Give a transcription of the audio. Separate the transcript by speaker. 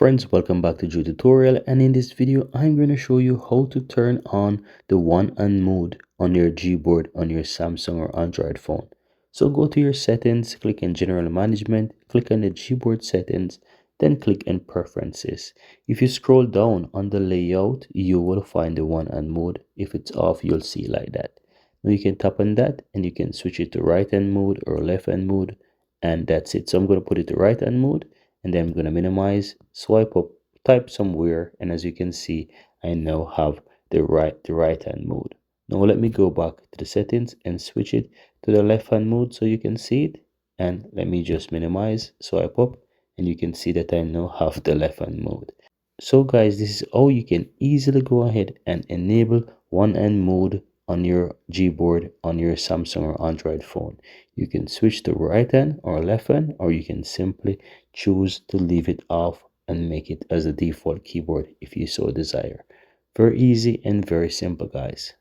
Speaker 1: Friends, welcome back to Joe Tutorial, and in this video I'm going to show you how to turn on the one hand mode on your Gboard on your Samsung or Android phone. So go to your settings, click in general management, click on the Gboard settings, then click in preferences. If you scroll down on the layout, you will find the one hand mode. If it's off, you'll see like that. Now you can tap on that and you can switch it to right hand mode or left hand mode, and that's it. So I'm going to put it to right hand mode, and then I'm going to minimize, swipe up, type somewhere, and as you can see, I now have the right hand mode. Now let me go back to the settings and switch it to the left hand mode so you can see it, and let me just minimize, swipe up, and you can see that I now have the left hand mode. So guys, this is how you can easily go ahead and enable one hand mode on your Gboard on your Samsung or Android phone. You can switch to right hand or left hand, or you can simply choose to leave it off and make it as a default keyboard if you so desire. Very easy and very simple, guys.